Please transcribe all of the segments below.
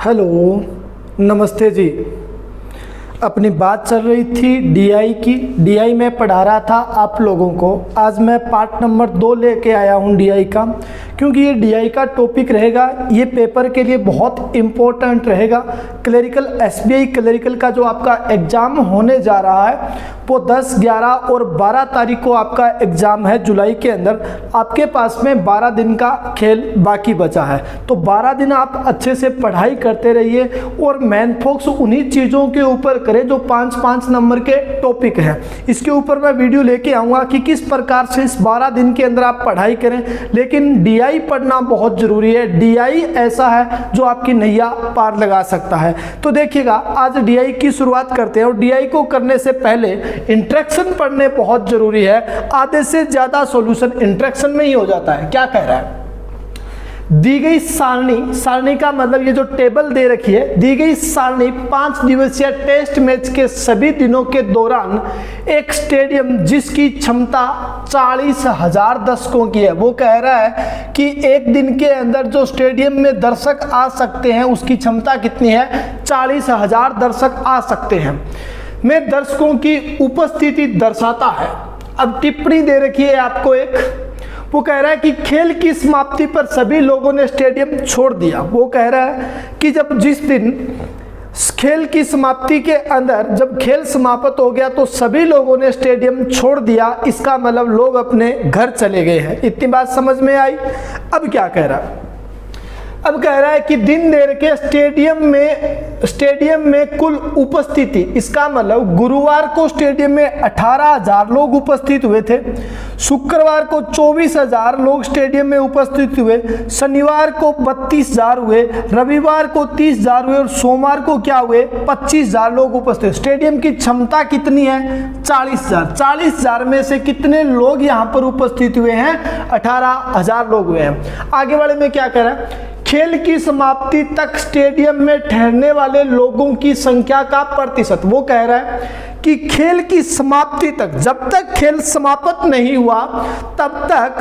Hello, नमस्ते जी। अपनी बात चल रही थी डीआई की। डीआई में पढ़ा रहा था आप लोगों को। आज मैं पार्ट नंबर 2 लेके आया हूँ डीआई का, क्योंकि ये डीआई का टॉपिक रहेगा, ये पेपर के लिए बहुत इम्पोर्टेंट रहेगा। क्लरिकल एसबीआई क्लरिकल का जो आपका एग्ज़ाम होने जा रहा है वो 10, 11 और 12 तारीख को आपका एग्ज़ाम है जुलाई के अंदर। आपके पास में 12 दिन का खेल बाकी बचा है, तो 12 दिन आप अच्छे से पढ़ाई करते रहिए और मेन फोकस उन्हीं चीज़ों के ऊपर करें जो 5-5 नंबर के टॉपिक हैं। इसके ऊपर मैं वीडियो लेके आऊँगा कि किस प्रकार से इस 12 दिन के अंदर आप पढ़ाई करें। लेकिन डीआई पढ़ना बहुत ज़रूरी है। डीआई ऐसा है जो आपकी नैया पार लगा सकता है। तो देखिएगा, आज डीआई की शुरुआत करते हैं और डीआई को करने से पहले इंट्रैक्शन पढ़ने बहुत जरूरी है। आधे से ज्यादा सॉल्यूशन इंट्रैक्शन में ही हो जाता है। क्या कह रहा है? दी गई सारणी का मतलब ये जो टेबल दे रखी है, दी गई सारणी 5 दिवसीय टेस्ट मैच के सभी दिनों के दौरान एक स्टेडियम जिसकी क्षमता 40,000 दर्शकों की है, वो कह रहा है कि एक दिन के अंदर जो स्टेडियम में दर्शक आ सकते हैं उसकी क्षमता कितनी है? 40,000 दर्शक आ सकते हैं। में दर्शकों की उपस्थिति दर्शाता है। अब टिप्पणी दे रखी है आपको एक, वो कह रहा है कि खेल की समाप्ति पर सभी लोगों ने स्टेडियम छोड़ दिया। वो कह रहा है कि जब जिस दिन खेल की समाप्ति के अंदर जब खेल समाप्त हो गया तो सभी लोगों ने स्टेडियम छोड़ दिया। इसका मतलब लोग अपने घर चले गए हैं। इतनी बात समझ में आई। अब क्या कह रहा है? अब कह रहा है कि दिन देर के स्टेडियम में कुल उपस्थिति, इसका मतलब गुरुवार को स्टेडियम में 18,000 लोग उपस्थित हुए थे, शुक्रवार को 24,000 लोग स्टेडियम में उपस्थित हुए, शनिवार को 32,000 हुए, रविवार को 30,000 हुए और सोमवार को क्या हुए? 25,000 लोग उपस्थित। स्टेडियम की क्षमता कितनी है? 40,000। 40,000 में से कितने लोग यहाँ पर उपस्थित हुए हैं? 18,000 लोग हुए हैं। आगे वाले में क्या कह रहा है? खेल की समाप्ति तक स्टेडियम में ठहरने वाले लोगों की संख्या का प्रतिशत। वो कह रहा है कि खेल की समाप्ति तक, जब तक खेल समाप्त नहीं हुआ तब तक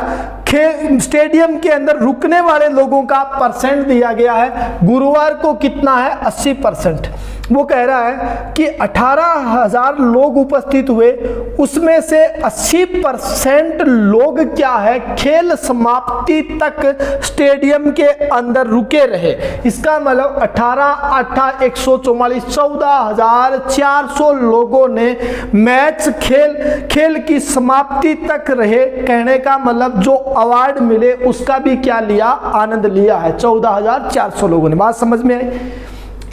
स्टेडियम के अंदर रुकने वाले लोगों का परसेंट दिया गया है। गुरुवार को कितना है? 80%। वो कह रहा है कि 18,000 लोग उपस्थित हुए, उसमें से 80% लोग क्या है? खेल समाप्ति तक स्टेडियम के अंदर रुके रहे। इसका मतलब 18 144 14,400 लोगों ने मैच खेल की समाप्ति तक रहे। कहने का मतलब जो अवार्ड मिले उसका भी क्या लिया? आनंद लिया है। 14,400 लोगों ने। बात समझ में आई?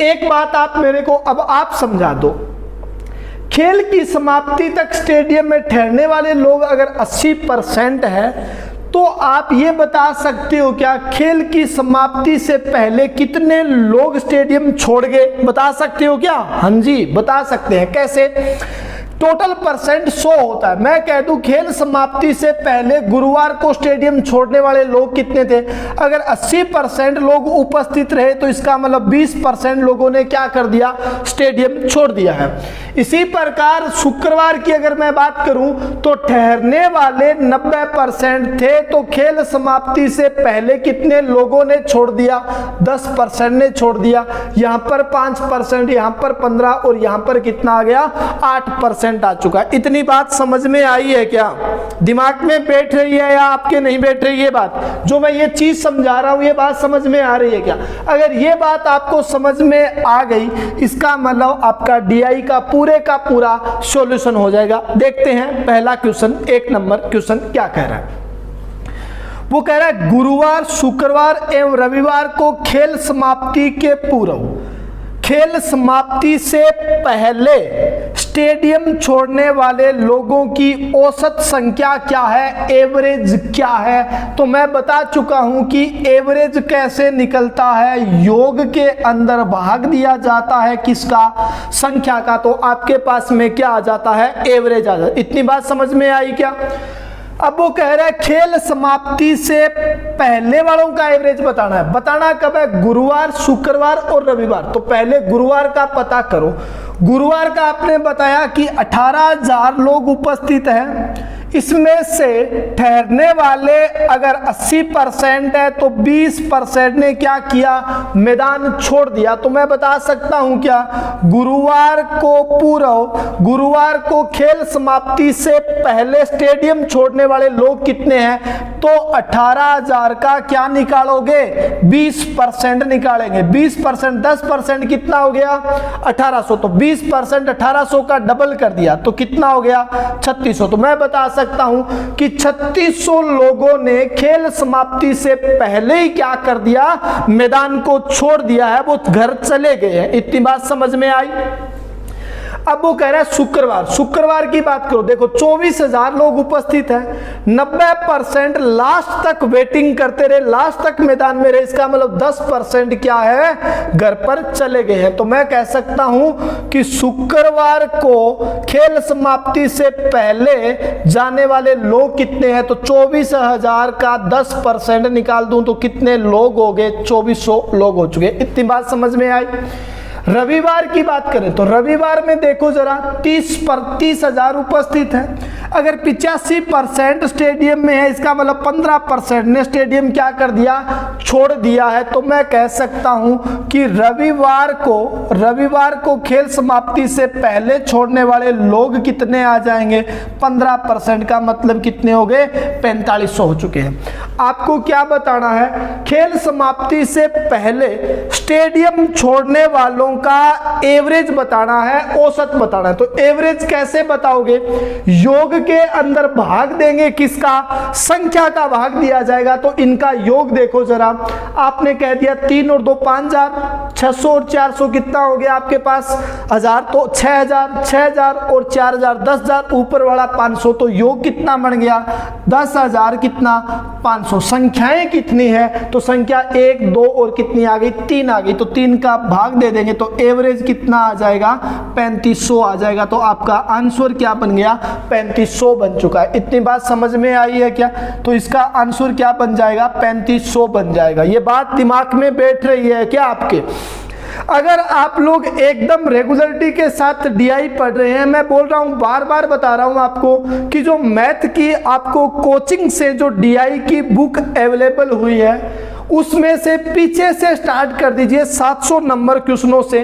एक बात आप मेरे को अब आप समझा दो। खेल की समाप्ति तक स्टेडियम में ठहरने वाले लोग अगर 80% है तो आप ये बता सकते हो क्या खेल की समाप्ति से पहले कितने लोग स्टेडियम छोड़ गए? बता सकते हो क्या? हाँ जी, बता सकते हैं। कैसे? टोटल परसेंट 100 होता है। मैं कह दूं खेल समाप्ति से पहले गुरुवार को स्टेडियम छोड़ने वाले लोग कितने थे? अगर 80% लोग उपस्थित रहे तो इसका मतलब 20% लोगों ने क्या कर दिया? स्टेडियम छोड़ दिया है। इसी प्रकार शुक्रवार की अगर मैं बात करूं तो ठहरने वाले 90% थे, तो खेल समाप्ति से पहले कितने लोगों ने छोड़ दिया? 10% ने छोड़ दिया। यहां पर 5%, यहां पर 15 और यहां पर कितना आ गया? 8% आ चुका है। इतनी बात समझ में आई है क्या? दिमाग में बैठ रही है या आपके नहीं बैठ रही? ये बात जो मैं ये चीज समझा रहा हूं, ये बात समझ में आ रही है क्या? अगर ये बात आपको समझ में आ गई, इसका मतलब आपका डीआई का पूरा सॉल्यूशन हो जाएगा। देखते हैं पहला क्वेश्चन, 1 नंबर क्वेश्चन क्या कह रहा है। वो कह रहा है गुरुवार, शुक्रवार एवं रविवार को खेल समाप्ति के पूर्व, खेल समाप्ति से पहले स्टेडियम छोड़ने वाले लोगों की औसत संख्या क्या है? एवरेज क्या है? तो मैं बता चुका हूं कि एवरेज कैसे निकलता है। योग के अंदर भाग दिया जाता है किसका? संख्या का। तो आपके पास में क्या आ जाता है? एवरेज आ जाता है। इतनी बात समझ में आई क्या? अब वो कह रहा है खेल समाप्ति से पहले वालों का एवरेज बताना है। बताना कब है? गुरुवार, शुक्रवार और रविवार। तो पहले गुरुवार का पता करो। गुरुवार का आपने बताया कि 18,000 लोग उपस्थित हैं। इसमें से ठहरने वाले अगर 80% है तो 20% ने क्या किया, मैदान छोड़ दिया। तो मैं बता सकता हूं क्या, गुरुवार को खेल समाप्ति से पहले स्टेडियम छोड़ने वाले लोग कितने हैं, तो 18,000 का क्या निकालोगे, 20% निकालेंगे। 20% 10% कितना हो गया, 1800। तो 20% 1800 का डबल कर दिया तो कितना हो गया, 3600। तो मैं बता सकता हूं कि 3600 लोगों ने खेल समाप्ति से पहले ही क्या कर दिया, मैदान को छोड़ दिया है, वो घर चले गए हैं। इतनी बात समझ में आई। अब वो कह रहा है शुक्रवार की बात करो। देखो 24,000 लोग उपस्थित हैं, 90% लास्ट तक वेटिंग करते रहे, लास्ट तक मैदान में रहे। इसका मतलब 10% क्या है, घर पर चले गए हैं। तो मैं कह सकता हूं कि शुक्रवार को खेल समाप्ति से पहले जाने वाले लोग कितने हैं, तो 24,000 का 10% निकाल दूं तो कितने लोग हो गए, 2400 लोग हो चुके। इतनी बात समझ में आई। रविवार की बात करें तो रविवार में देखो जरा 30,000 उपस्थित है। अगर 85% स्टेडियम में है, इसका मतलब 15% ने स्टेडियम क्या कर दिया, छोड़ दिया है। तो मैं कह सकता हूं कि रविवार को खेल समाप्ति से पहले छोड़ने वाले लोग कितने आ जाएंगे, 15% का मतलब कितने हो गए, 4500 हो चुके हैं। आपको क्या बताना है, खेल समाप्ति से पहले स्टेडियम छोड़ने वालों का एवरेज बताना है, औसत बताना है। तो एवरेज कैसे बताओगे, योग के अंदर भाग देंगे, किसका, संख्या का भाग दिया जाएगा। तो इनका योग देखो जरा, आपने कह दिया 3 और 2 5,000, 600 और 400 कितना हो गया आपके पास, 1000 तो 6,000 और 4,000 10,000, ऊपर वाला 500। तो योग कितना बन गया, 10,000 कितना 500। संख्याएं कितनी है, तो संख्या 1 2 और कितनी आ गई, 3 आ गई। तो 3 का भाग दे देंगे तो एवरेज कितना आ जाएगा, 3500 आ जाएगा। तो आपका आंसर क्या बन गया, 3500 बन चुका है। इतनी बात समझ में आई है क्या। तो इसका आंसर क्या बन जाएगा, 3500 बन जाएगा। ये बात दिमाग में बैठ रही है क्या आपके। अगर आप लोग एकदम रेगुलरिटी के साथ डीआई पढ़ रहे हैं, मैं बोल रहा हूं, बार बार बता रहा हूं आपको कि जो मैथ की आपको कोचिंग से जो डीआई की बुक अवेलेबल हुई है, उसमें से पीछे से स्टार्ट कर दीजिए 700 नंबर क्वेश्चनों से,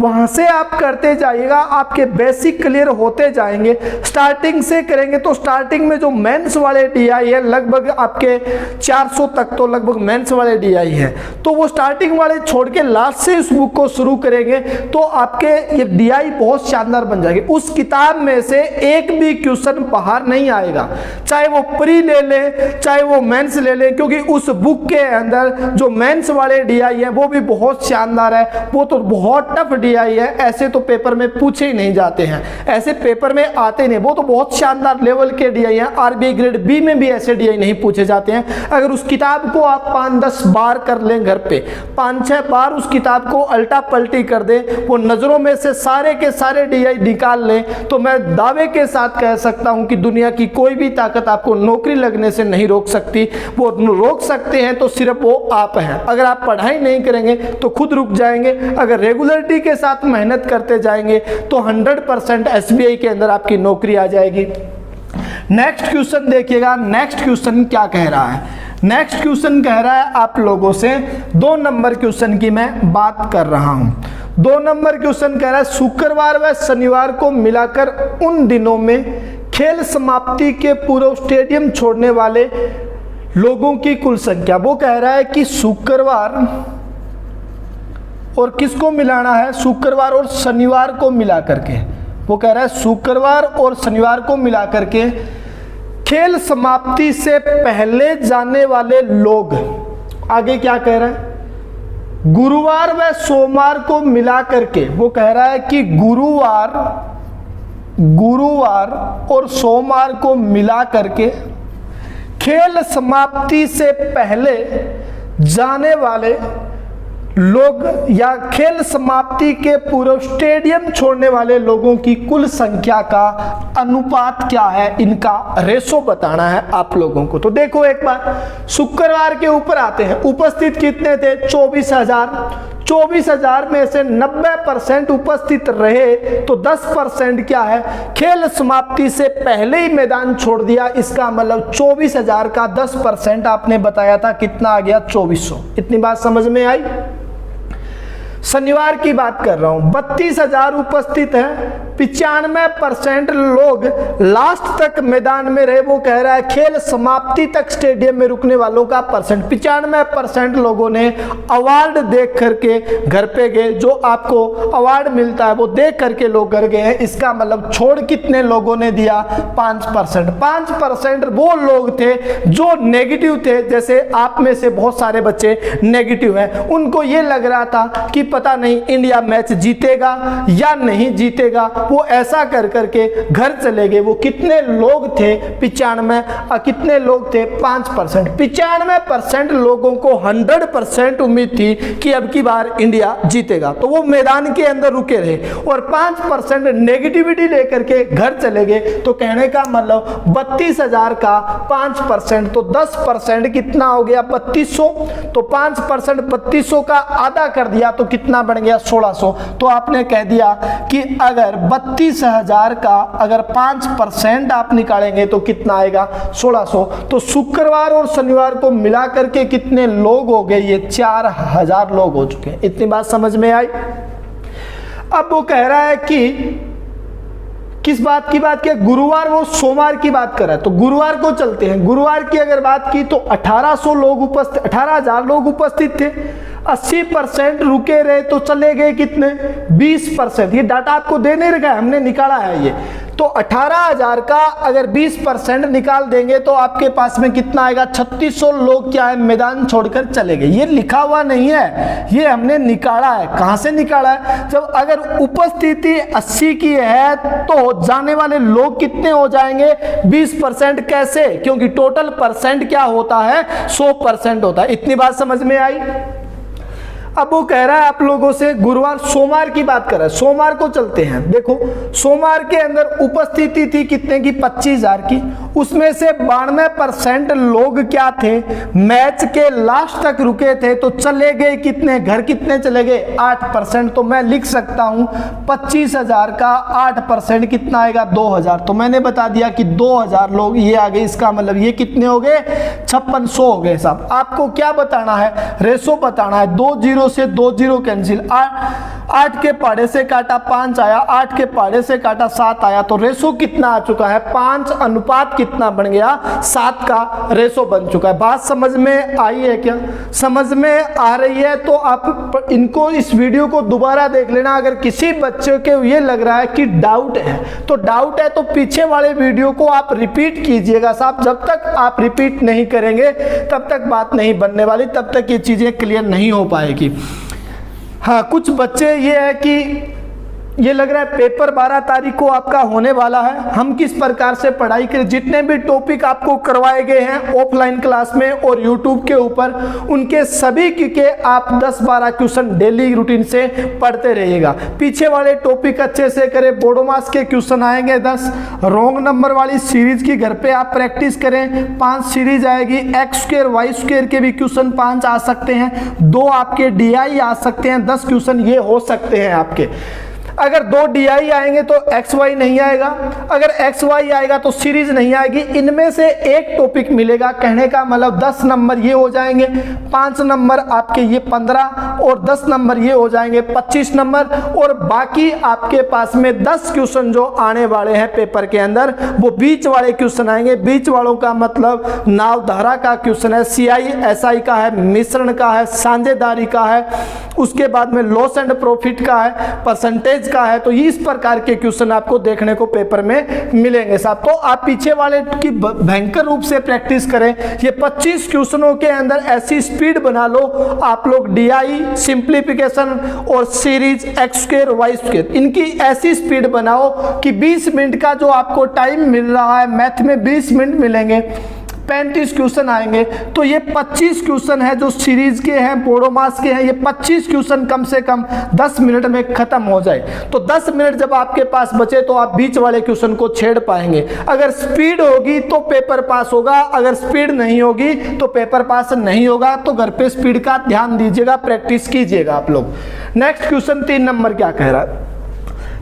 वहां से आप करते जाइएगा, आपके बेसिक क्लियर होते जाएंगे। स्टार्टिंग से करेंगे तो स्टार्टिंग में जो मेंस वाले डीआई है लगभग आपके 400 तक तो लगभग मेंस वाले डीआई है। तो वो स्टार्टिंग वाले छोड़ के लास्ट से इस बुक को शुरू करेंगे तो आपके ये डीआई बहुत शानदार बन जाएगी। उस किताब में से एक भी क्वेश्चन बाहर नहीं आएगा, चाहे वो प्री ले ले चाहे वो मेंस ले ले, क्योंकि उस बुक के अंदर जो मेंस वाले डीआई है वो भी बहुत शानदार है। वो तो बहुत टफ डीआई है, ऐसे तो पेपर में पूछे ही नहीं जाते हैं, ऐसे पेपर में आते नहीं। वो तो बहुत शानदार लेवल के डीआई हैं, आरबीआई ग्रेड बी में भी ऐसे डीआई नहीं पूछे जाते हैं। अगर उस किताब को आप 5-10 बार कर लें घर पे, 5-6 बार उस किताब को अल्टा पलटी कर दें, वो नजरों में से सारे के सारे डीआई निकाल लें, तो मैं दावे के साथ कह सकता हूं कि दुनिया की कोई भी ताकत आपको नौकरी लगने से नहीं रोक सकती। वो रोक सकते हैं तो सिर्फ वो आप हैं। अगर आप पढ़ाई नहीं करेंगे तो खुद रुक जाएंगे, अगर रेगुलरिटी के साथ मेहनत करते जाएंगे तो 100% एसबीआई के अंदर आपकी नौकरी आ जाएगी। नेक्स्ट क्वेश्चन देखिएगा, नेक्स्ट क्वेश्चन क्या कह रहा है। नेक्स्ट क्वेश्चन कह रहा है आप लोगों से 2 नंबर क्वेश्चन की मैं बात कर रहा हूं। 2 नंबर क्वेश्चन कह रहा है शुक्रवार व शनिवार को मिलाकर उन दिनों में खेल समाप्ति के पूर्व स्टेडियम छोड़ने वाले लोगों की कुल संख्या। वो कह रहा है कि शुक्रवार और किसको मिलाना है, शुक्रवार और शनिवार को मिला करके। वो कह रहा है शुक्रवार और शनिवार को मिला करके खेल समाप्ति से पहले जाने वाले लोग। आगे क्या कह रहा है, गुरुवार व सोमवार को मिला करके। वो कह रहा है कि गुरुवार और सोमवार को मिला करके खेल समाप्ति से पहले जाने वाले लोग या खेल समाप्ति के पूर्व स्टेडियम छोड़ने वाले लोगों की कुल संख्या का अनुपात क्या है, इनका रेशो बताना है आप लोगों को। तो देखो एक बार शुक्रवार के ऊपर आते हैं, उपस्थित कितने थे, 24,000। 24,000 में से 90% उपस्थित रहे तो 10% क्या है, खेल समाप्ति से पहले ही मैदान छोड़ दिया। इसका मतलब 24,000 का 10% आपने बताया था कितना आ गया, 2400। इतनी बात समझ में आई। शनिवार की बात कर रहा हूं, 32,000 उपस्थित हैं, 95% लोग लास्ट तक मैदान में रहे। वो कह रहा है खेल समाप्ति तक स्टेडियम में रुकने वालों का परसेंट, 95% लोगों ने अवार्ड देख करके घर पे गए। जो आपको अवार्ड मिलता है वो देख करके लोग घर गए हैं। इसका मतलब छोड़ कितने लोगों ने दिया, 5%। 5% वो लोग थे जो नेगेटिव थे, जैसे आप में से बहुत सारे बच्चे नेगेटिव हैं। उनको ये लग रहा था कि पता नहीं इंडिया मैच जीतेगा या नहीं जीतेगा, वो ऐसा कर करके घर चले गए। वो कितने लोग थे, 95। कितने लोग थे, 5%। 95% लोगों को 100% उम्मीद थी कि अब की बार इंडिया जीतेगा, तो वो मैदान के अंदर रुके रहे। और 5% नेगेटिविटी लेकर के घर चले गए। तो कहने का मतलब 32,000 का 5% तो 10% कितना हो गया, 3200। तो 5% 3200 का आधा कर दिया तो कितना बन गया, 1600। तो आपने कह दिया कि अगर 32,000 का अगर 5% आप निकालेंगे तो कितना आएगा, 1600। तो शुक्रवार और शनिवार को मिला करके कितने लोग हो गए, ये 4,000 लोग हो चुके हैं। इतनी बात समझ में आई। अब वो कह रहा है कि किस बात की बात किया, गुरुवार वो सोमवार की बात कर रहा है। तो गुरुवार को चलते हैं। गुरुवार की अगर बात की तो 1800 लोग उपस्थित, 18,000 लोग उपस्थित थे। 80% रुके रहे तो चले गए कितने, 20%। ये डाटा आपको दे नहीं रखा है, हमने निकाला है ये। तो 18,000 का अगर 20% निकाल देंगे तो आपके पास में कितना आएगा, 3600 लोग क्या है मैदान छोड़कर चले गए। ये लिखा हुआ नहीं है, ये हमने निकाला है। कहां से निकाला है, जब अगर उपस्थिति 80 की है तो जाने वाले लोग कितने हो जाएंगे, 20%। कैसे, क्योंकि टोटल परसेंट क्या होता है, 100% होता है। इतनी बात समझ में आई। अब वो कह रहा है आप लोगों से, गुरुवार सोमवार की बात कर रहा है। सोमवार को चलते हैं। देखो सोमवार के अंदर उपस्थिति थी कितने की, 25,000 की। उसमें से 92% लोग क्या थे, मैच के लास्ट तक रुके थे तो चले गए कितने, घर कितने चले गए, 8%। तो मैं लिख सकता हूं 25,000 का 8% कितना आएगा, 2,000। तो मैंने बता दिया कि 2,000 लोग ये आ गए। इसका मतलब ये कितने हो गए, 5600 हो गए साहब। आपको क्या बताना है, रेशो बताना है। 2 0 से 2 0 कैंसिल, 8 के पहाड़े से काटा 5 आया, 8 के पहाड़े से काटा 7 आया। तो रेशो कितना आ चुका है, 5 अनुपात कितना बन गया, 7 का रेशो बन चुका है। बात समझ में आई है क्या, समझ में आ रही है तो आप इनको, इस वीडियो को दोबारा देख लेना। अगर किसी बच्चे के ये लग रहा है कि डाउट है तो डाउट है तो पीछे वाले वीडियो को आप रिपीट कीजिएगा साहब। जब तक आप रिपीट नहीं करेंगे तब तक बात नहीं बनने वाली, तब तक ये चीजें क्लियर नहीं हो पाएगी। हाँ, कुछ बच्चे ये है कि ये लग रहा है पेपर 12 तारीख को आपका होने वाला है। हम किस प्रकार से पढ़ाई करें, जितने भी टॉपिक आपको करवाए गए हैं ऑफलाइन क्लास में और यूट्यूब के ऊपर, उनके सभी के आप 10-12 क्वेश्चन डेली रूटीन से पढ़ते रहिएगा। पीछे वाले टॉपिक अच्छे से करें। बोडोमास के क्वेश्चन आएंगे 10। रॉन्ग नंबर वाली सीरीज की घर पे आप प्रैक्टिस करें, 5 सीरीज आएगी। x² y² के भी क्वेश्चन 5 आ सकते हैं, 2 आपके DI आ सकते हैं, 10 क्वेश्चन ये हो सकते हैं आपके। अगर 2 DI आएंगे तो XY नहीं आएगा, अगर XY आएगा तो सीरीज नहीं आएगी। इनमें से एक टॉपिक मिलेगा, कहने का मतलब 10 नंबर ये हो जाएंगे, 5 नंबर आपके ये 15 और 10 नंबर ये हो जाएंगे 25 नंबर। और बाकी आपके पास में 10 क्वेश्चन जो आने वाले हैं पेपर के अंदर वो बीच वाले क्वेश्चन आएंगे। बीच वालों का मतलब नावधारा का क्वेश्चन है, CI SI का है, मिश्रण का है, साझेदारी का है, उसके बाद में लॉस एंड प्रॉफिट का है, परसेंटेज का है। तो इस प्रकार के क्वेश्चन आपको देखने को पेपर में मिलेंगे साहब। तो आप पीछे वाले की भयंकर रूप से प्रैक्टिस करें। ये 25 क्वेश्चनों के अंदर ऐसी स्पीड बना लो आप लोग, DI, सिंप्लीफिकेशन और सीरीज, x² y², इनकी ऐसी स्पीड बनाओ कि 20 मिनट का जो आपको टाइम मिल रहा है, मैथ में 20 मिनट मिलेंगे, 35 क्वेश्चन आएंगे। तो ये 25 क्वेश्चन है जो सीरीज के हैं, बोडोमास के हैं, ये 25 क्वेश्चन कम से कम 10 मिनट में खत्म हो जाए। तो 10 मिनट जब आपके पास बचे तो आप बीच वाले क्वेश्चन को छेड़ पाएंगे। अगर स्पीड होगी तो पेपर पास होगा, अगर स्पीड नहीं होगी तो पेपर पास नहीं होगा। तो घर पे स्पीड का ध्यान दीजिएगा, प्रैक्टिस कीजिएगा आप लोग। नेक्स्ट क्वेश्चन 3 नंबर क्या कह रहा है?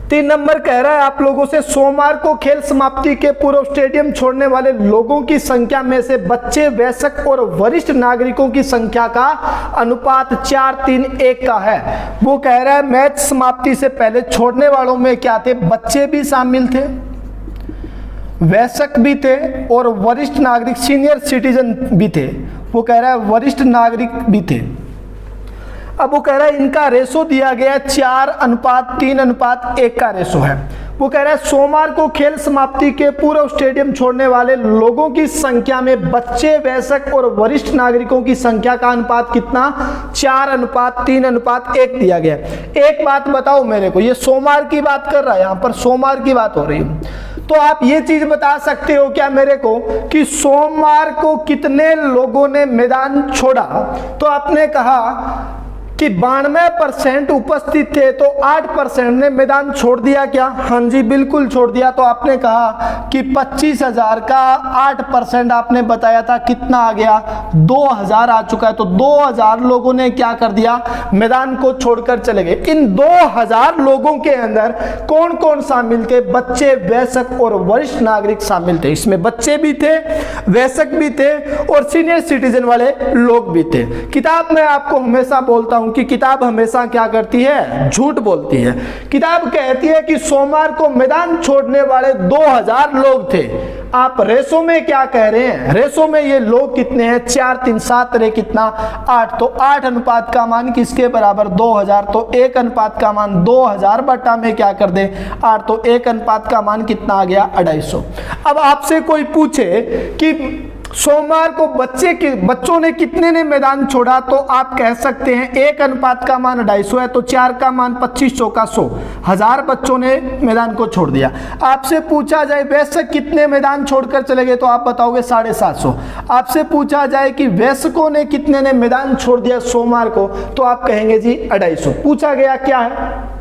3 नंबर कह रहा है आप लोगों से, सोमवार को खेल समाप्ति के पूर्व स्टेडियम छोड़ने वाले लोगों की संख्या में से बच्चे, वयस्क और वरिष्ठ नागरिकों की संख्या का अनुपात 4-3-1 का है। वो कह रहा है मैच समाप्ति से पहले छोड़ने वालों में क्या थे? बच्चे भी शामिल थे, वयस्क भी थे और वरिष्ठ नागरिक सीनियर सिटीजन भी थे। वो कह रहा है वरिष्ठ नागरिक भी थे। अब वो कह रहा है इनका रेशो दिया गया है 4:3:1 का रेशो है। वो कह रहा है सोमवार को खेल समाप्ति के पूर्व स्टेडियम छोड़ने वाले लोगों की संख्या में बच्चे, वयस्क और वरिष्ठ नागरिकों की संख्या का अनुपात कितना? 4:3:1 दिया गया। एक बात बताओ मेरे को, ये सोमवार की बात कर रहा है, यहाँ पर सोमवार की बात हो रही है। तो आप ये चीज बता सकते हो क्या मेरे को कि सोमवार को कितने लोगों ने मैदान छोड़ा? तो आपने कहा कि 92% उपस्थित थे, तो 8% ने मैदान छोड़ दिया क्या? हाँ जी, बिल्कुल छोड़ दिया। तो आपने कहा कि 25,000 का 8% आपने बताया था, कितना आ गया? 2,000 आ चुका है। तो 2,000 लोगों ने क्या कर दिया? मैदान को छोड़कर चले गए। इन 2,000 लोगों के अंदर कौन कौन शामिल थे? बच्चे, वयस्क और वरिष्ठ नागरिक शामिल थे। इसमें बच्चे भी थे, वयस्क भी थे और सीनियर सिटीजन वाले लोग भी थे। किताब में आपको हमेशा बोलता हूं कि किताब हमेशा क्या करती है? झूठ बोलती है। किताब कहती है कि सोमवार को मैदान छोड़ने वाले 2,000 लोग थे। आप रेशो में क्या कह रहे हैं? रेशो में ये लोग कितने हैं? 4-3-7 रे कितना? 8। तो 8 अनुपात का मान किसके बराबर? 2,000। तो 1 अनुपात का मान 2,000 बटा में क्या कर दे? 8। तो 1 अनुपात का मान कितना आ गया? 250। अब आपसे कोई पूछे कि सोमवार को बच्चों ने कितने ने मैदान छोड़ा? तो आप कह सकते हैं 1 अनुपात का मान 250 है, तो 4 का मान 25 चौका 100, 1000 बच्चों ने मैदान को छोड़ दिया। आपसे पूछा जाए वयस्क कितने मैदान छोड़कर चले गए? तो आप बताओगे 750। आपसे पूछा जाए कि वयस्कों ने कितने ने मैदान छोड़ दिया सोमवार को? तो आप कहेंगे जी 250। पूछा गया क्या है?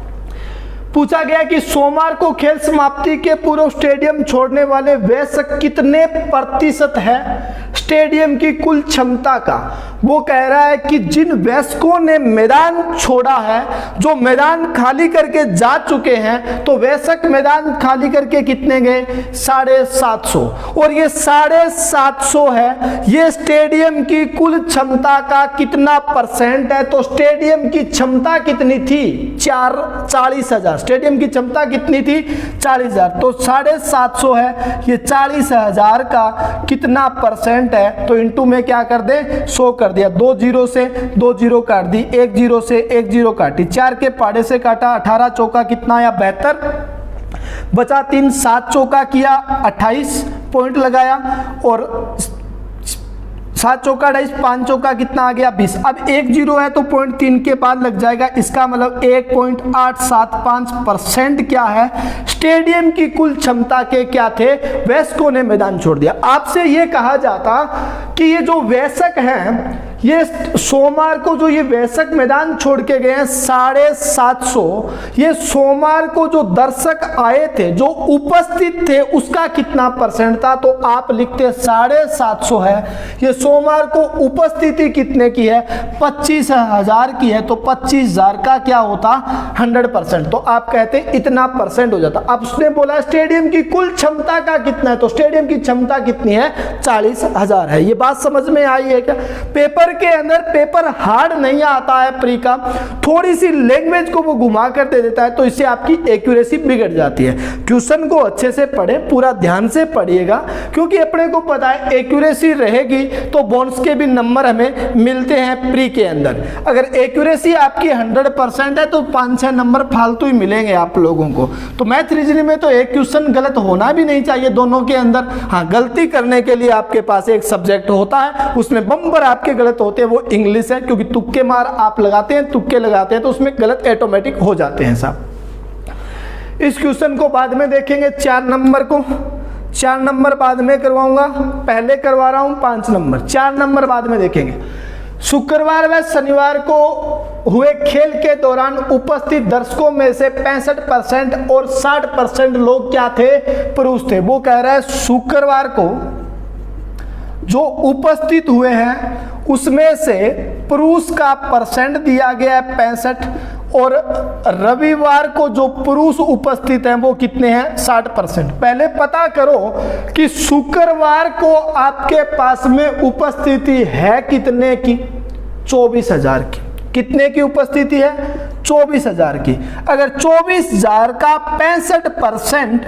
पूछा गया कि सोमवार को खेल समाप्ति के पूर्व स्टेडियम छोड़ने वाले वयस्क कितने प्रतिशत है स्टेडियम की कुल क्षमता का। वो कह रहा है कि जिन वयस्कों ने मैदान छोड़ा है, जो मैदान खाली करके जा चुके हैं, तो वयस्क मैदान खाली करके कितने गए? 750। और ये 750 है, ये स्टेडियम की कुल क्षमता का कितना परसेंट है? तो स्टेडियम की क्षमता कितनी थी? 40,000। स्टेडियम की क्षमता कितनी थी? 40,000। तो 750 है, ये 40,000 का कितना परसेंट है? तो इंटू में क्या कर दे? 100 कर दिया। 2 जीरो से 2 जीरो काट दी, 1 जीरो से 1 जीरो काटी, 4 के पाड़े से काटा, 18 चौका कितना आया? 72 बचा 3, 7 चौका किया 28 पॉइंट लगाया और 7 चौका 28, 5 चौका कितना आ गया? 20। अब 1 जीरो है तो 0.3 के बाद लग जाएगा, इसका मतलब 1.875% क्या है? स्टेडियम की कुल क्षमता के क्या थे? वयस्कों ने मैदान छोड़ दिया। आपसे ये कहा जाता कि ये जो वयस्क हैं, ये सोमवार को जो ये वयस्क मैदान छोड़ के गए हैं 750, ये सोमवार को जो दर्शक आए थे, जो उपस्थित थे, उसका कितना परसेंट था? तो आप लिखते 750 है। ये सोमवार को उपस्थिति कितने की है? 25,000 की है। तो 25,000 का क्या होता? 100%। तो आप कहते इतना परसेंट हो जाता। अब उसने बोला स्टेडियम की कुल क्षमता का कितना है? तो स्टेडियम की क्षमता कितनी है? 40,000 है। ये बात समझ में आई है क्या? पेपर के अंदर पेपर हार्ड नहीं आता है प्री का, थोड़ी सी लैंग्वेज को वो घुमा कर दे देता है, तो इससे आपकी एक्यूरेसी बिगड़ जाती है। क्वेश्चन को अच्छे से पढ़े, पूरा ध्यान से पढ़िएगा, क्योंकि अपने को पता है एक्यूरेसी रहेगी तो बोनस के भी नंबर हमें मिलते हैं प्री के अंदर। अगर एक्यूरेसी आपकी 100% है तो 5-6 नंबर फालतू ही मिलेंगे आप लोगों को। तो मैथ रीजनिंग में तो एक क्वेश्चन गलत होना भी नहीं चाहिए दोनों के अंदर। हाँ, गलती करने के लिए आपके पास एक सब्जेक्ट होता है, उसमें बम्पर आपके गलत होते हैं, वो इंग्लिश है, क्योंकि तुक्के मार आप लगाते हैं, तुक्के लगाते हैं तो उसमें गलत ऑटोमेटिक हो जाते हैं साहब। इस क्वेश्चन को बाद में देखेंगे। 4 नंबर को 4 नंबर बाद में करवाऊंगा, पहले करवा रहा हूं 5 नंबर, 4 नंबर बाद में देखेंगे। शुक्रवार व शनिवार को हुए खेल के दौरान उपस्थित दर्शकों में से 65% और 60% लोग क्या थे, पुरुष थे। वो कह रहा है शुक्रवार को जो उपस्थित हुए हैं उसमें से पुरुष का परसेंट दिया गया है 65, और रविवार को जो पुरुष उपस्थित हैं वो कितने हैं, 60%। पहले पता करो कि शुक्रवार को आपके पास में उपस्थिति है कितने की, 24,000 की। कितने की उपस्थिति है, 24,000 की। अगर 24,000 का 65%,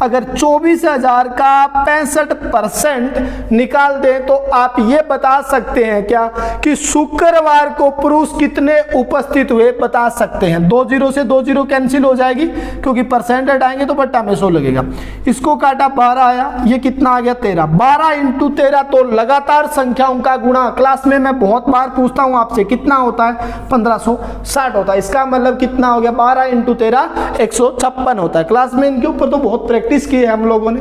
अगर 24,000 का 65% निकाल दें तो आप ये बता सकते हैं क्या कि शुक्रवार को पुरुष कितने उपस्थित हुए, बता सकते हैं। 2 जीरो से 2 जीरो कैंसिल हो जाएगी क्योंकि परसेंट हटाएंगे तो बट्टा में 100 लगेगा। इसको काटा 12 आया, ये कितना आ गया 13। 12 × 13 तो लगातार संख्याओं का गुणा। क्लास में मैं बहुत बार पूछता हूं आपसे कितना होता है, 1560 होता है। इसका मतलब कितना हो गया, 12 × 13 156 होता है। क्लास में इनके ऊपर तो बहुत प्रैक्टिस की है हम लोगों ने।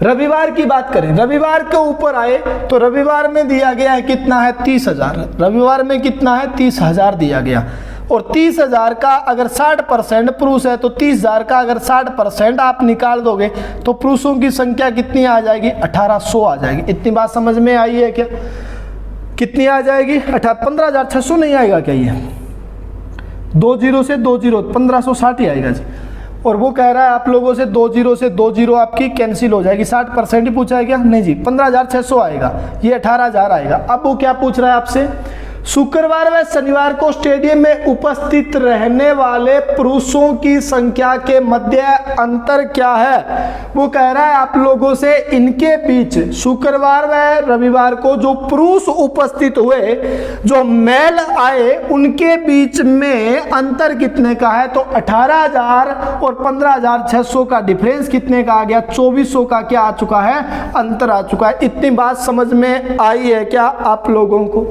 रविवार की बात करें, रविवार के ऊपर आए तो रविवार में दिया गया है कितना है, 30,000। रविवार में कितना है, 30,000 दिया गया। और 30,000 का अगर 60% पुरुष है तो 30,000 का अगर 60% आप निकाल दोगे तो पुरुषों की संख्या कितनी आ जाएगी, 1800 आ जाएगी। इतनी बात समझ में आई है क्या, कितनी आ जाएगी, 15,600 नहीं आएगा क्या, ये 2 जीरो से 2 जीरो 1560 ही आएगा जी। और वो कह रहा है आप लोगों से 2 जीरो से 2 जीरो आपकी कैंसिल हो जाएगी, 60% ही पूछा है क्या, नहीं जी 15,600 आएगा, ये 18,000 आएगा। अब वो क्या पूछ रहा है आपसे, शुक्रवार व शनिवार को स्टेडियम में उपस्थित रहने वाले पुरुषों की संख्या के मध्य अंतर क्या है। वो कह रहा है आप लोगों से इनके बीच शुक्रवार व रविवार को जो पुरुष उपस्थित हुए, जो मेल आए, उनके बीच में अंतर कितने का है। तो 18,000 और 15,600 का डिफरेंस कितने का आ गया, 2400 का क्या आ चुका है, अंतर आ चुका है। इतनी बात समझ में आई है क्या आप लोगों को,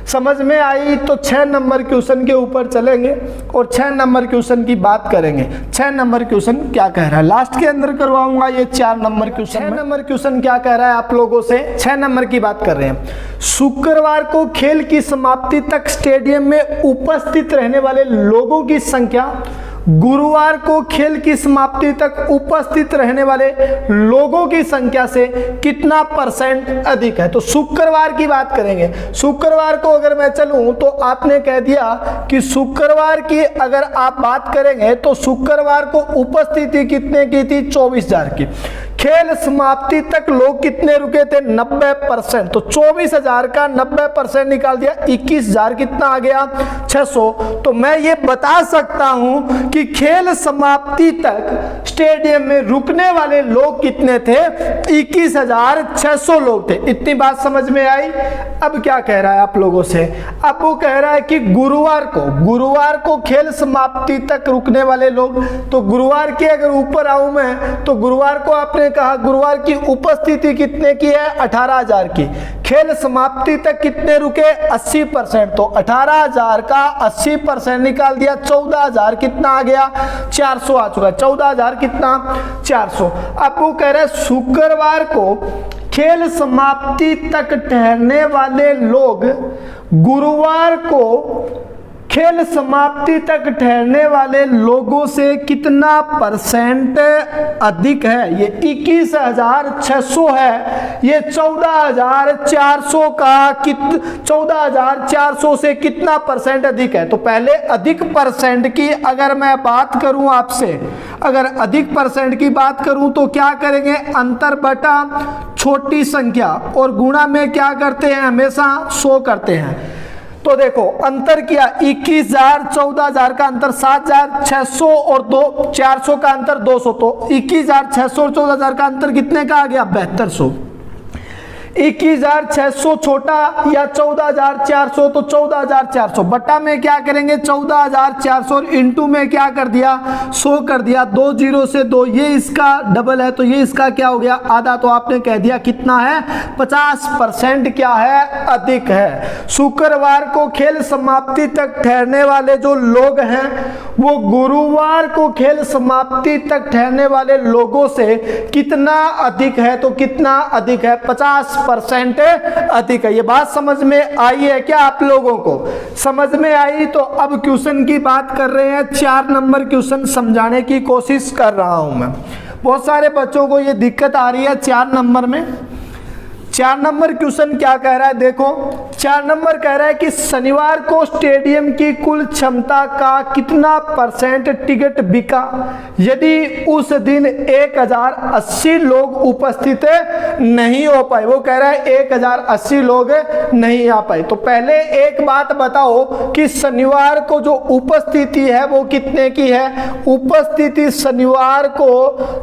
समझ में आई तो 6 नंबर क्वेश्चन के ऊपर चलेंगे और 6 नंबर क्वेश्चन की बात करेंगे। 6 नंबर क्वेश्चन क्या कह रहा है, लास्ट के अंदर करवाऊंगा ये 4 नंबर क्वेश्चन। 6 नंबर क्वेश्चन क्या कह रहा है आप लोगों से, 6 नंबर की बात कर रहे हैं। शुक्रवार को खेल की समाप्ति तक स्टेडियम में उपस्थित रहने वाले लोगों की संख्या गुरुवार को खेल की समाप्ति तक उपस्थित रहने वाले लोगों की संख्या से कितना % अधिक है। तो शुक्रवार की बात करेंगे। शुक्रवार को अगर मैं चलूं तो आपने कह दिया कि शुक्रवार की अगर आप बात करेंगे तो शुक्रवार को उपस्थिति कितने की थी, 24,000 की। खेल समाप्ति तक लोग कितने रुके थे, 90%। तो 24,000 का 90% निकाल दिया, 21,000 कितना आ गया, 600। तो मैं ये बता सकता हूं कि खेल समाप्ति तक स्टेडियम में रुकने वाले लोग कितने थे, 21,600 लोग थे। इतनी बात समझ में आई। अब क्या कह रहा है आप लोगों से, अब वो कह रहा है कि गुरुवार को खेल समाप्ति तक रुकने वाले लोग, तो गुरुवार के अगर ऊपर आऊं मैं तो गुरुवार को आपने कहा गुरुवार की उपस्थिति कितने की है, 18,000 की। खेल समाप्ति तक कितने रुके, 80%। तो 18,000 का 80% निकाल दिया, 14,000 कितना आ गया, 400 आ चुका है। 14,000 कितना, 400। अब वो कह रहे हैं शुक्रवार को खेल समाप्ति तक ठहरने वाले लोग गुरुवार को खेल समाप्ति तक ठहरने वाले लोगों से कितना % अधिक है। ये 21,600 है, ये 14,400 का 14,400 से कितना % अधिक है। तो पहले अधिक % की अगर मैं बात करूं आपसे, अगर अधिक % की बात करूं तो क्या करेंगे, अंतर बटा छोटी संख्या और गुणा में क्या करते हैं, हमेशा 100 करते हैं। तो देखो अंतर किया, 21,000 14,000 का अंतर 7,600 और 400 का अंतर 200। तो 21,600 और 14,000 का अंतर कितने का आ गया, 7200। 21,600 छोटा या 14,400, तो 14,400 बटा में क्या करेंगे 14,400 और इंटू में क्या कर दिया 100 कर दिया, 2 0 से 2, ये इसका डबल है तो ये इसका क्या हो गया आधा, तो आपने कह दिया कितना है 50% क्या है अधिक है। शुक्रवार को खेल समाप्ति तक ठहरने वाले जो लोग हैं वो गुरुवार को खेल समाप्ति तक ठहरने वाले लोगों से कितना अधिक है, तो कितना अधिक है 50% अधिक है। ये बात समझ में आई है क्या आप लोगों को? समझ में आई तो अब क्वेश्चन की बात कर रहे हैं। 4 नंबर क्वेश्चन समझाने की कोशिश कर रहा हूं मैं। बहुत सारे बच्चों को ये दिक्कत आ रही है 4 नंबर में। 4 नंबर क्वेश्चन क्या कह रहा है देखो, 4 नंबर कह रहा है कि शनिवार को स्टेडियम की कुल क्षमता का कितना % टिकट बिका यदि उस दिन 1080 लोग उपस्थित नहीं हो पाए। वो कह रहा है 1080 लोग नहीं आ पाए। तो पहले एक बात बताओ कि शनिवार को जो उपस्थिति है वो कितने की है? उपस्थिति शनिवार को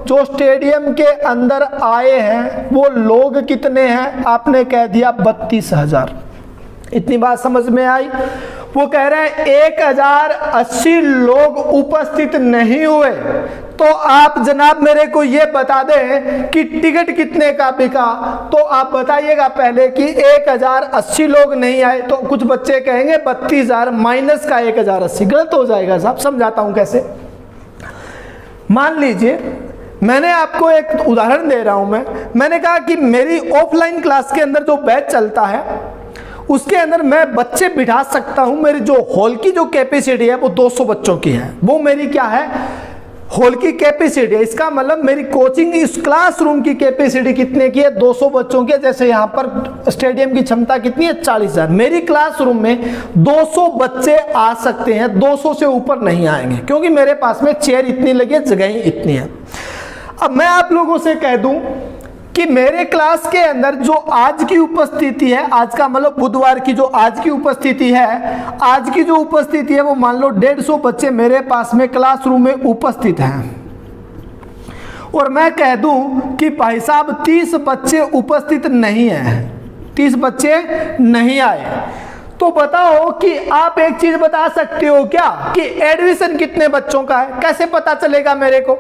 जो स्टेडियम के अंदर आए हैं वो लोग कितने हैं? आपने कह दिया 32,000। इतनी बात समझ में आई? वो कह रहे हैं 1080 लोग उपस्थित नहीं हुए, तो आप जनाब मेरे को ये बता दें कि टिकट कितने का बिका। तो आप बताइएगा पहले कि 1080 लोग नहीं आए, तो कुछ बच्चे कहेंगे 32,000 माइनस का 1080 गलत हो जाएगा साहब। समझाता हूं कैसे। मान लीजिए मैंने आपको एक उदाहरण दे रहा हूं मैंने कहा कि मेरी ऑफलाइन क्लास के अंदर जो बैच चलता है उसके अंदर मैं बच्चे बिठा सकता हूं। मेरी जो हॉल की जो कैपेसिटी है वो 200 बच्चों की है। वो मेरी क्या है? हॉल की कैपेसिटी है। इसका मतलब मेरी कोचिंग इस क्लासरूम की कैपेसिटी कितने की है? 200 बच्चों की। जैसे यहाँ पर स्टेडियम की क्षमता कितनी है? 40,000। मेरी क्लासरूम में 200 बच्चे आ सकते हैं, 200 से ऊपर नहीं आएंगे क्योंकि मेरे पास में चेयर इतनी लगी है, जगह इतनी है। अब मैं आप लोगों से कह दूं कि मेरे क्लास के अंदर जो आज की उपस्थिति है, आज का मतलब बुधवार की जो आज की उपस्थिति है, आज की जो उपस्थिति है वो मान लो 150 बच्चे मेरे पास में क्लासरूम में उपस्थित हैं और मैं कह दूं कि भाई साहब 30 बच्चे उपस्थित नहीं हैं, 30 बच्चे नहीं आए, तो बताओ कि आप एक चीज बता सकते हो क्या कि एडमिशन कितने बच्चों का है? कैसे पता चलेगा मेरे को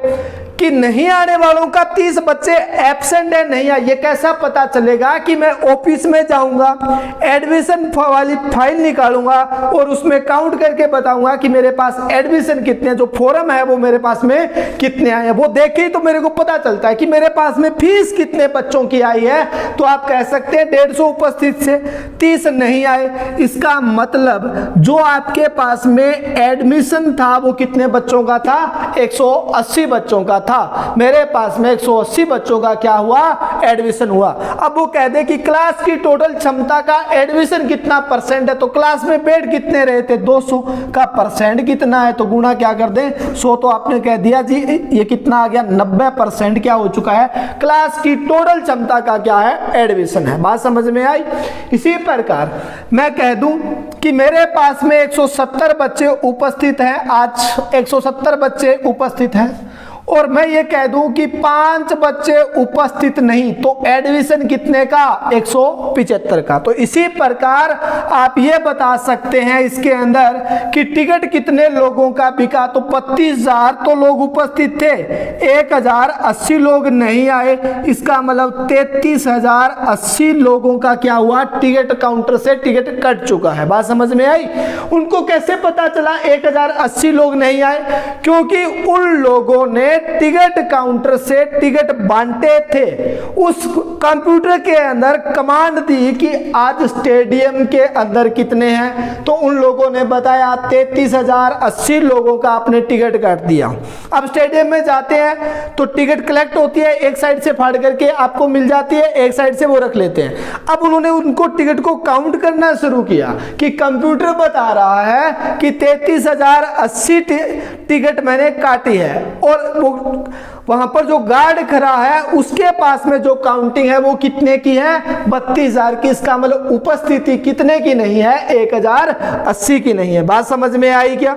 कि नहीं आने वालों का 30 बच्चे एब्सेंट है, नहीं आए? ये कैसा पता चलेगा कि मैं ऑफिस में जाऊंगा, एडमिशन वाली फाइल निकालूंगा और उसमें काउंट करके बताऊंगा कि मेरे पास एडमिशन कितने, जो फॉर्म है वो मेरे पास में कितने आए हैं। वो देख के ही तो मेरे को पता चलता है कि मेरे पास में फीस कितने बच्चों की आई है। तो आप कह सकते हैं 150 उपस्थित से 30 नहीं आए। इसका मतलब जो आपके पास में एडमिशन था वो कितने बच्चों का था? 180 बच्चों का था। मेरे पास में 180 बच्चों का क्या हुआ? एडमिशन हुआ। अब वो कह दे कि क्लास की टोटल क्षमता का एडमिशन कितना % है, तो क्लास में बेड कितने रहे थे? 200 का % कितना है? तो गुणा क्या कर दे 100। तो आपने कह दिया जी ये कितना आ गया? 90% क्या हो चुका है? क्लास की टोटल क्षमता का क्या है? एडमिशन है। बात समझ में आई? इसी प्रकार मैं कह दूं कि मेरे पास में 170 बच्चे उपस्थित हैं, आज 170 बच्चे उपस्थित हैं और मैं ये कह दूं कि 5 बच्चे उपस्थित नहीं, तो एडमिशन कितने का? 175 का। तो इसी प्रकार आप ये बता सकते हैं इसके अंदर कि टिकट कितने लोगों का बिका, तो 32,000 तो लोग उपस्थित थे, 1080 लोग नहीं आए। इसका मतलब 33,080 लोगों का क्या हुआ? टिकट काउंटर से टिकट कट चुका है। बात समझ में आई? उनको कैसे पता चला 1080 लोग नहीं आए? क्योंकि उन लोगों ने टिकट काउंटर से टिकट बांटे थे। उस कंप्यूटर के अंदर कमांड दी कि आज स्टेडियम के अंदर कितने हैं, तो उन लोगों ने बताया 33,080 लोगों का आपने टिकट काट दिया। अब स्टेडियम में जाते हैं तो टिकट कलेक्ट होती है, एक साइड से फाड़ करके आपको मिल जाती है, एक साइड से वो रख लेते हैं। अब उन्होंने उनको टिकट को काउंट करना शुरू किया कि कंप्यूटर बता रहा है कि 33,080 टिकट मैंने काटी है और वहां पर जो गार्ड खड़ा है उसके पास में जो काउंटिंग है वो कितने की है, 32,000 की। इसका मतलब उपस्थिति कितने की नहीं है, 1080 की नहीं है। बात समझ में आई क्या?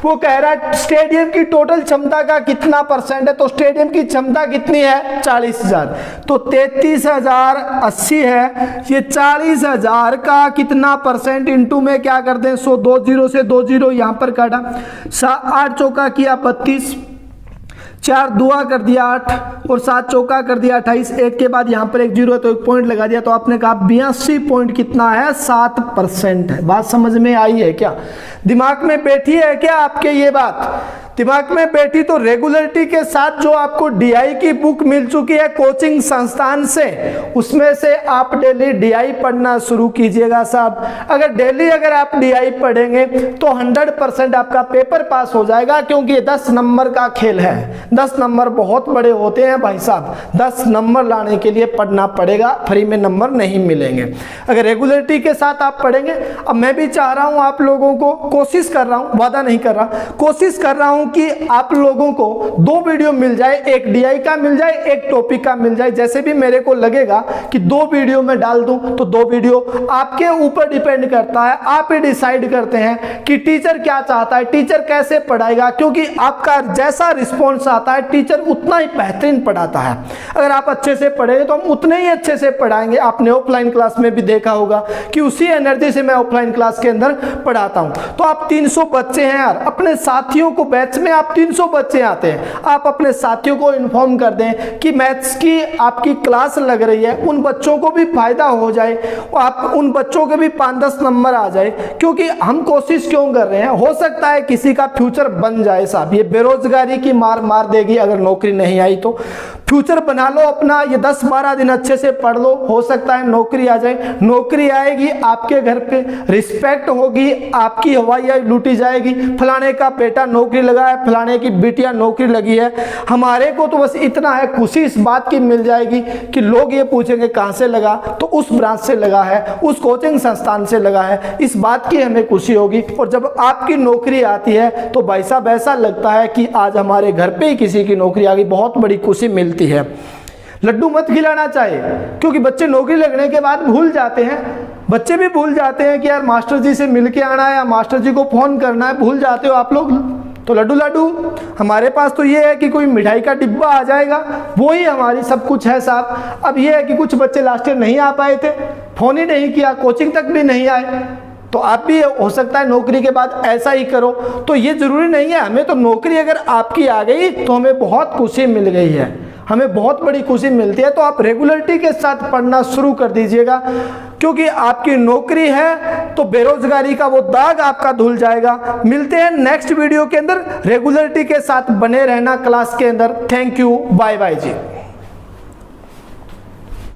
वो कह रहा है स्टेडियम की टोटल क्षमता का कितना परसेंट है, तो स्टेडियम की क्षमता कितनी है, 40,000, तो 33,080 है। ये 40,000 का कितना परसेंट इंटू में क्या करते हैं, 100, 2 0 से 2 0 यहां पर काटा, 8 चौका किया 32, 4 दुआ कर दिया 8 और 7 चौका कर दिया 28, एक के बाद यहां पर एक जीरो है तो एक पॉइंट लगा दिया, तो आपने कहा 82 पॉइंट कितना है, 7% है। बात समझ में आई है क्या? दिमाग में बैठी है क्या आपके ये बात? दिमाग में बैठी तो रेगुलरिटी के साथ जो आपको डीआई की बुक मिल चुकी है कोचिंग संस्थान से, उसमें से आप डेली डीआई पढ़ना शुरू कीजिएगा साहब। अगर डेली अगर आप डीआई पढ़ेंगे तो 100% आपका पेपर पास हो जाएगा, क्योंकि ये 10 नंबर का खेल है। 10 नंबर बहुत बड़े होते हैं भाई साहब, 10 नंबर लाने के लिए पढ़ना पड़ेगा, फ्री में नंबर नहीं मिलेंगे अगर रेगुलरिटी के साथ आप पढ़ेंगे। अब मैं भी चाह रहा हूं आप लोगों को, कोशिश कर रहा हूं, वादा नहीं कर रहा, कोशिश कर रहा हूं कि आप लोगों को 2 वीडियो मिल जाए, एक डीआई का मिल जाए, एक टॉपिक का मिल जाए। जैसे भी मेरे को लगेगा कि 2 वीडियो में डाल दूं तो 2 वीडियो, आपके ऊपर डिपेंड करता है, आप ही डिसाइड करते हैं कि टीचर क्या चाहता है, टीचर कैसे पढ़ाएगा, क्योंकि आपका जैसा रिस्पॉन्स आता है टीचर उतना ही बेहतरीन पढ़ाता है। अगर आप अच्छे से पढ़ेंगे तो हम उतने ही अच्छे से पढ़ाएंगे। आपने ऑफलाइन क्लास में भी देखा होगा कि उसी एनर्जी से मैं ऑफलाइन क्लास के अंदर पढ़ाता हूं। तो आप 300 बच्चे हैं यार, अपने साथियों को, बैच में आप 300 बच्चे आते हैं, आप अपने साथियों को इन्फॉर्म कर दें कि मैथ्स की आपकी क्लास लग रही है, उन बच्चों को भी फायदा हो जाए, आप उन बच्चों के भी 5-10 नंबर आ जाए। क्योंकि हम कोशिश क्यों कर रहे हैं, हो सकता है किसी का फ्यूचर बन जाए साहब। ये बेरोजगारी की मार देगी अगर नौकरी नहीं आई तो। फ्यूचर बना लो अपना, ये 10-12 दिन अच्छे से पढ़ लो, हो सकता है नौकरी आ जाए। नौकरी आएगी, आपके घर पे रिस्पेक्ट होगी, आपकी हवाई लूटी जाएगी, फलाने का बेटा नौकरी लगा है, फलाने की बिटिया नौकरी लगी है। हमारे को तो बस इतना है, खुशी इस बात की मिल जाएगी कि लोग ये पूछेंगे कहां से लगा, तो उस ब्रांच से लगा है, उस कोचिंग संस्थान से लगा है, इस बात की हमें खुशी होगी। और जब आपकी नौकरी आती है तो भाई साहब ऐसा लगता है कि आज हमारे घर पे ही किसी की नौकरी आ गई, बहुत बड़ी खुशी मिलती है। लड्डू मत खिलाना चाहिए, क्योंकि बच्चे नौकरी लगने के बाद भूल जाते हैं, बच्चे भी भूल जाते हैं कि यार मास्टर जी से मिल के आना है या मास्टर जी को फोन करना है, भूल जाते हो आप लोग। तो लड्डू हमारे पास तो ये है कि कोई मिठाई का डिब्बा आ जाएगा, वो ही हमारी सब कुछ है साहब। अब ये है कि कुछ बच्चे लास्ट ईयर नहीं आ पाए थे, फोन ही नहीं किया, कोचिंग तक भी नहीं आए, तो आप भी हो सकता है नौकरी के बाद ऐसा ही करो। तो ये जरूरी नहीं है, हमें तो नौकरी अगर आपकी आ गई तो हमें बहुत खुशी मिल गई है, हमें बहुत बड़ी खुशी मिलती है। तो आप रेगुलरिटी के साथ पढ़ना शुरू कर दीजिएगा, क्योंकि आपकी नौकरी है तो बेरोजगारी का वो दाग आपका धुल जाएगा। मिलते हैं नेक्स्ट वीडियो के अंदर, रेगुलरिटी के साथ बने रहना क्लास के अंदर। Thank you, bye bye ji.